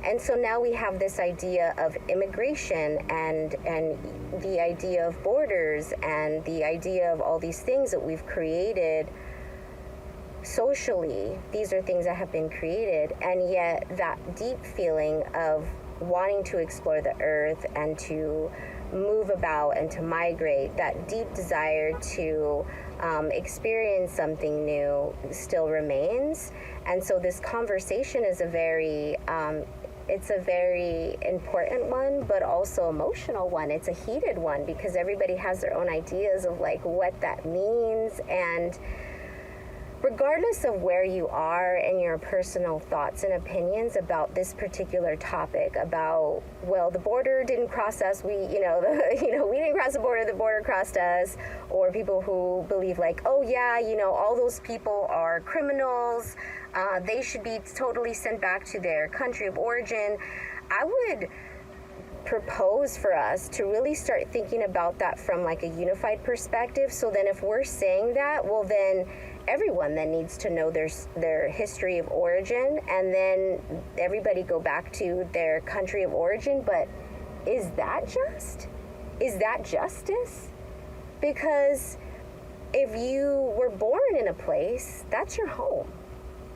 And so now we have this idea of immigration and the idea of borders and the idea of all these things that we've created socially. These are things that have been created, and yet that deep feeling of wanting to explore the earth and to move about and to migrate, that deep desire to experience something new still remains. And so this conversation is a very important one, but also emotional one. It's a heated one because everybody has their own ideas of like what that means. And regardless of where you are and your personal thoughts and opinions about this particular topic, about, well, the border didn't cross us, we didn't cross the border crossed us, or people who believe like, oh yeah, all those people are criminals, they should be totally sent back to their country of origin. I would propose for us to really start thinking about that from like a unified perspective. So then if we're saying that, well then everyone then needs to know their history of origin, and then everybody go back to their country of origin. But is that just? Is that justice? Because if you were born in a place, that's your home.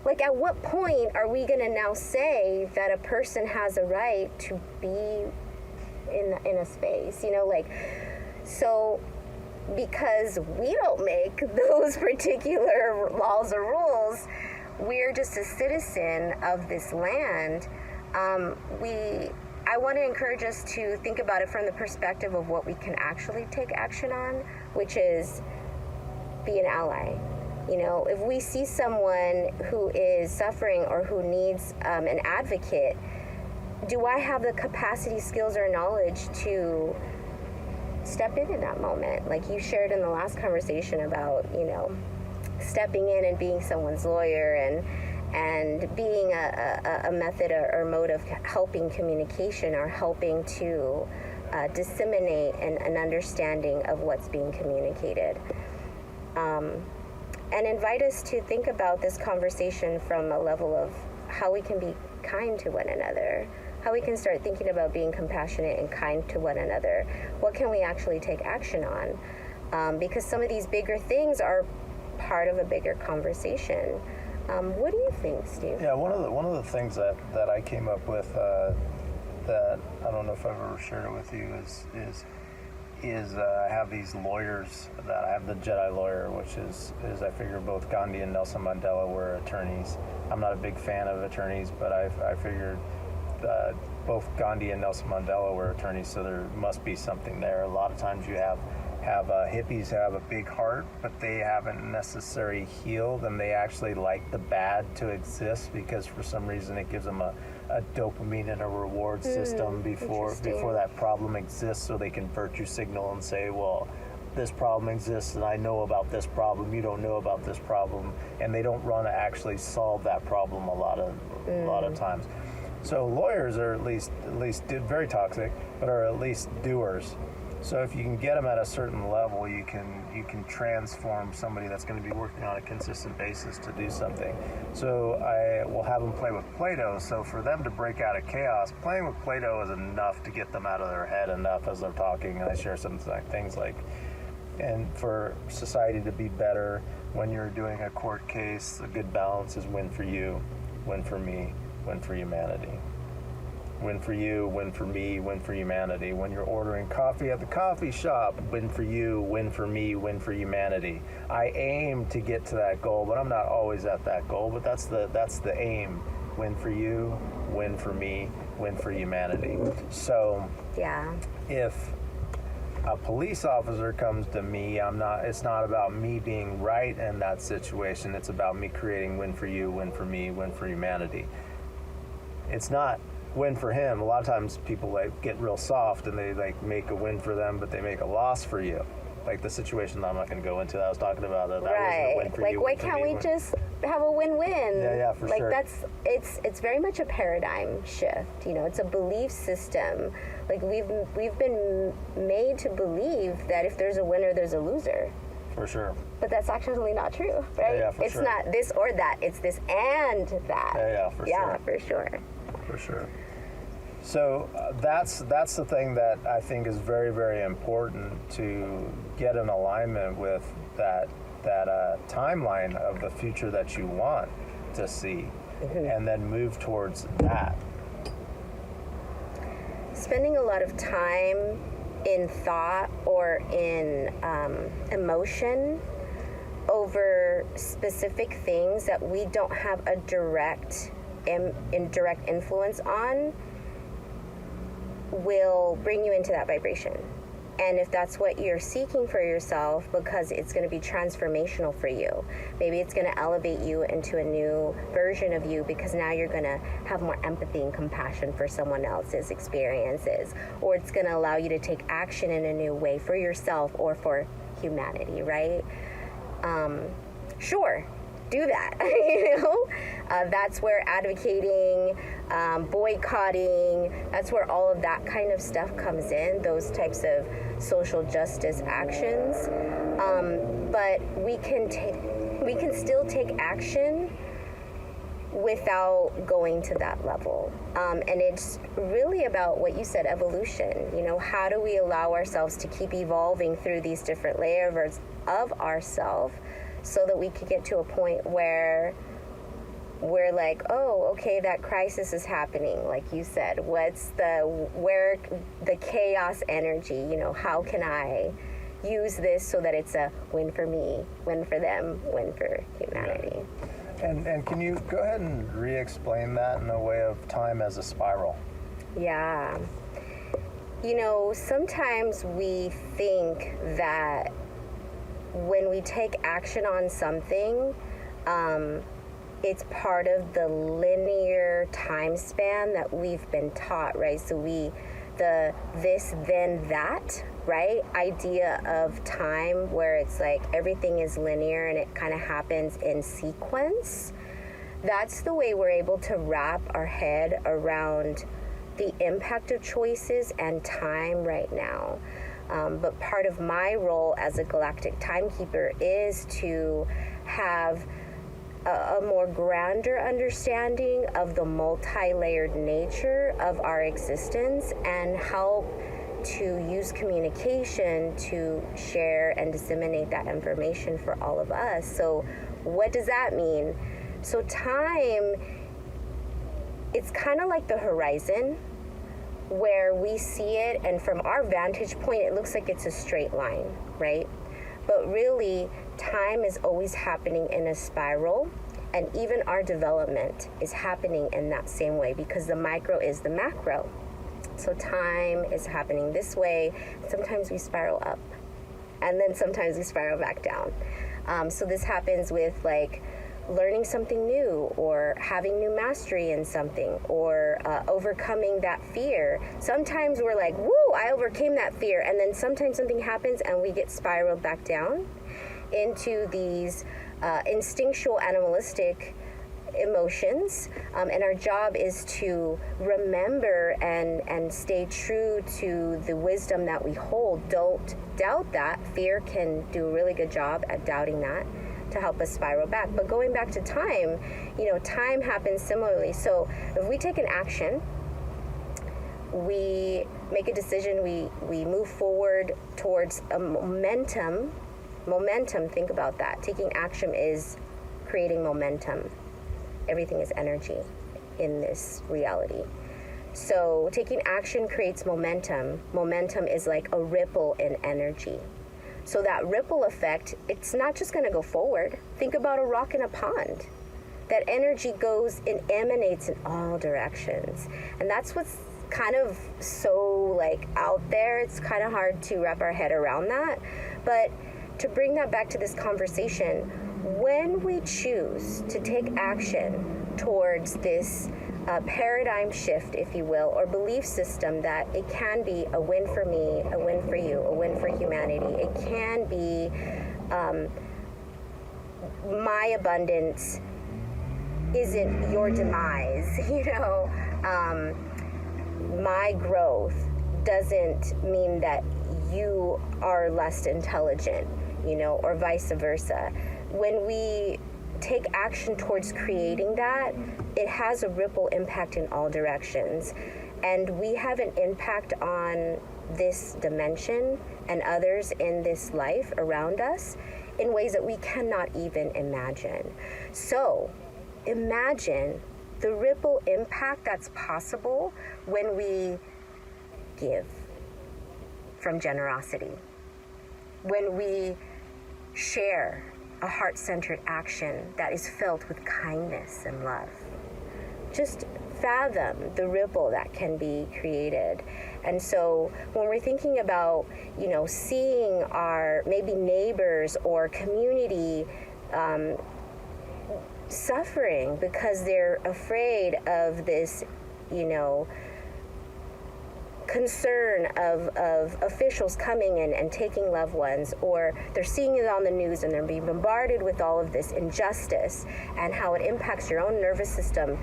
Like, at what point are we going to now say that a person has a right to be in a space, so because we don't make those particular laws or rules, we're just a citizen of this land. I want to encourage us to think about it from the perspective of what we can actually take action on, which is be an ally. If we see someone who is suffering or who needs an advocate, do I have the capacity, skills, or knowledge to step in that moment? Like you shared in the last conversation about, stepping in and being someone's lawyer and being a method or mode of helping communication or helping to disseminate an understanding of what's being communicated. And invite us to think about this conversation from a level of how we can be kind to one another, how we can start thinking about being compassionate and kind to one another. What can we actually take action on? Because some of these bigger things are part of a bigger conversation. What do you think, Steve? Yeah, one of the things that I came up with that I don't know if I've ever shared it with you is I have these lawyers that I have the Jedi lawyer, which is I figure both Gandhi and Nelson Mandela were attorneys. I'm not a big fan of attorneys, but I figured both Gandhi and Nelson Mandela were attorneys, so there must be something there. A lot of times you have hippies who have a big heart, but they haven't necessarily healed, and they actually like the bad to exist because for some reason it gives them a dopamine and a reward system before that problem exists, so they can virtue signal and say, well, this problem exists and I know about this problem, you don't know about this problem, and they don't run to actually solve that problem a lot of times. So lawyers are at least very toxic, but are at least doers. So if you can get them at a certain level, you can transform somebody that's going to be working on a consistent basis to do something. So I will have them play with Play-Doh. So for them to break out of chaos, playing with Play-Doh is enough to get them out of their head enough as they're talking. And I share some things like, and for society to be better, when you're doing a court case, a good balance is win for you, win for me, win for humanity. Win for you, win for me, win for humanity. When you're ordering coffee at the coffee shop, win for you, win for me, win for humanity. I aim to get to that goal, but I'm not always at that goal, but that's the aim. Win for you, win for me, win for humanity. So yeah, if a police officer comes to me, it's not about me being right in that situation, it's about me creating win for you, win for me, win for humanity. It's not win for him. A lot of times people get real soft and they make a win for them, but they make a loss for you. Like the situation that I'm not going to go into that I was talking about. That wasn't a win for you. Why can't we just have a win-win? Yeah, for sure. It's very much a paradigm shift. It's a belief system. Like we've been made to believe that if there's a winner, there's a loser. For sure. But that's actually not true, right? Yeah, for it's sure. not this or that. It's this and that. Yeah, for sure. Yeah, for sure. For sure. So that's the thing that I think is very, very important to get in alignment with that timeline of the future that you want to see, and then move towards that. Spending a lot of time in thought or in emotion over specific things that we don't have a direct influence on will bring you into that vibration. And if that's what you're seeking for yourself, because it's going to be transformational for you, maybe it's going to elevate you into a new version of you, because now you're going to have more empathy and compassion for someone else's experiences, or it's going to allow you to take action in a new way for yourself or for humanity, right? Sure, do that. That's where advocating, boycotting, that's where all of that kind of stuff comes in, those types of social justice actions. But we can still take action without going to that level. And it's really about what you said, evolution. How do we allow ourselves to keep evolving through these different layers of ourselves, so that we could get to a point where we're like, oh, okay, that crisis is happening, like you said. Where the chaos energy, how can I use this so that it's a win for me, win for them, win for humanity? Yeah. And can you go ahead and re-explain that in a way of time as a spiral? Yeah. Sometimes we think that when we take action on something, it's part of the linear time span that we've been taught, right? So the this, then that, right? Idea of time where it's like everything is linear and it kind of happens in sequence. That's the way we're able to wrap our head around the impact of choices and time right now. But part of my role as a galactic timekeeper is to have a more grander understanding of the multi-layered nature of our existence, and help to use communication to share and disseminate that information for all of us. So what does that mean? So time, it's kind of like the horizon, where we see it, and from our vantage point, it looks like it's a straight line, right? But really, time is always happening in a spiral, and even our development is happening in that same way, because the micro is the macro. So time is happening this way. Sometimes we spiral up, and then sometimes we spiral back down. So this happens with learning something new, or having new mastery in something, or overcoming that fear. Sometimes we're like, woo, I overcame that fear. And then sometimes something happens and we get spiraled back down into these instinctual, animalistic emotions. And our job is to remember and stay true to the wisdom that we hold. Don't doubt that. Fear can do a really good job at doubting that, to help us spiral back. But going back to time, time happens similarly. So if we take an action, we make a decision, we move forward towards a momentum, think about that. Taking action is creating momentum. Everything is energy in this reality. So taking action creates momentum. Momentum is like a ripple in energy. So that ripple effect, it's not just going to go forward. Think about a rock in a pond. That energy goes and emanates in all directions. And that's what's kind of so out there. It's kind of hard to wrap our head around that. But to bring that back to this conversation, when we choose to take action towards this paradigm shift, if you will, or belief system that it can be a win for me, a win for you, a win for humanity. It can be my abundance isn't your demise, my growth doesn't mean that you are less intelligent, or vice versa. When we take action towards creating that, it has a ripple impact in all directions. And we have an impact on this dimension and others in this life around us in ways that we cannot even imagine. So imagine the ripple impact that's possible when we give from generosity, when we share a heart-centered action that is felt with kindness and love. Just fathom the ripple that can be created. And so when we're thinking about, seeing our maybe neighbors or community suffering because they're afraid of this, concern of officials coming in and taking loved ones, or they're seeing it on the news and they're being bombarded with all of this injustice and how it impacts your own nervous system.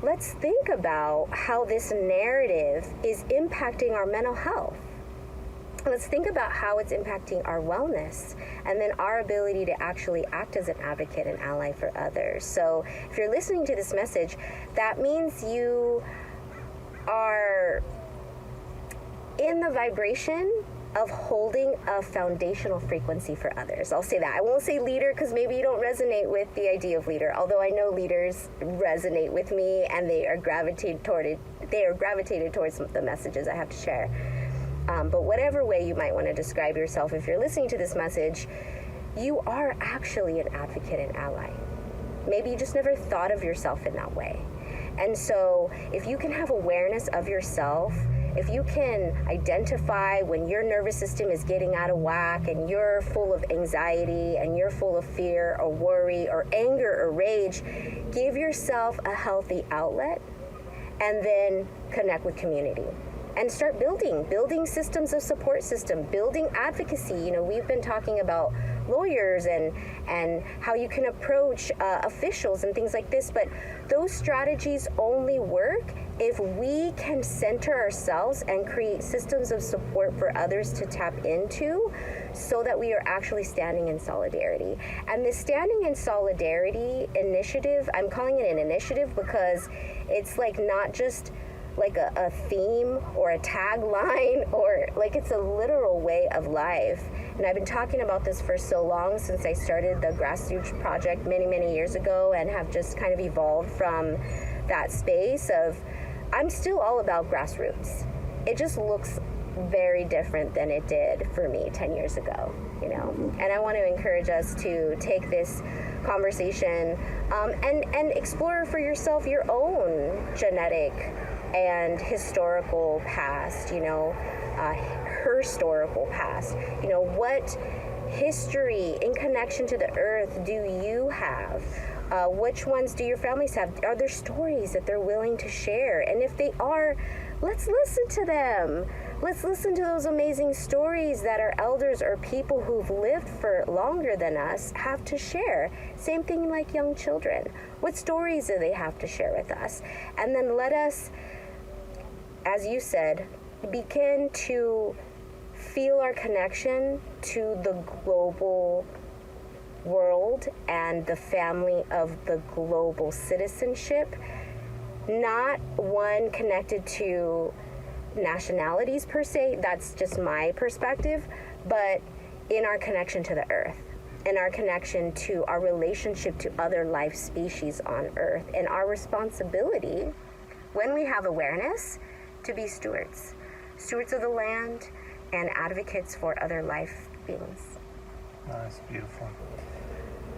Let's think about how this narrative is impacting our mental health. Let's think about how it's impacting our wellness and then our ability to actually act as an advocate and ally for others. So if you're listening to this message, that means you are in the vibration of holding a foundational frequency for others. I'll say that. I won't say leader because maybe you don't resonate with the idea of leader, although I know leaders resonate with me and they are gravitated towards the messages I have to share. But whatever way you might want to describe yourself, if you're listening to this message, you are actually an advocate and ally. Maybe you just never thought of yourself in that way. And so if you can have awareness of yourself, if you can identify when your nervous system is getting out of whack and you're full of anxiety and you're full of fear or worry or anger or rage, give yourself a healthy outlet and then connect with community. And start building systems of support system, building advocacy. We've been talking about lawyers and how you can approach officials and things like this, but those strategies only work if we can center ourselves and create systems of support for others to tap into so that we are actually standing in solidarity. And the Standing in Solidarity initiative, I'm calling it an initiative because it's like not just like a theme or a tagline, or like it's a literal way of life. And I've been talking about this for so long, since I started the Grassroots Project many, many years ago, and have just kind of evolved from that space of, I'm still all about grassroots. It just looks very different than it did for me 10 years ago, And I want to encourage us to take this conversation and explore for yourself your own genetic and historical past, her historical past. What history in connection to the earth do you have? Which ones do your families have? Are there stories that they're willing to share? And if they are, let's listen to them. Let's listen to those amazing stories that our elders or people who've lived for longer than us have to share. Same thing like young children. What stories do they have to share with us? And then let us, as you said, begin to feel our connection to the global world and the family of the global citizenship, not one connected to nationalities per se, that's just my perspective, but in our connection to the earth, in our connection to our relationship to other life species on earth, and our responsibility, when we have awareness, to be stewards of the land and advocates for other life beings. That's beautiful.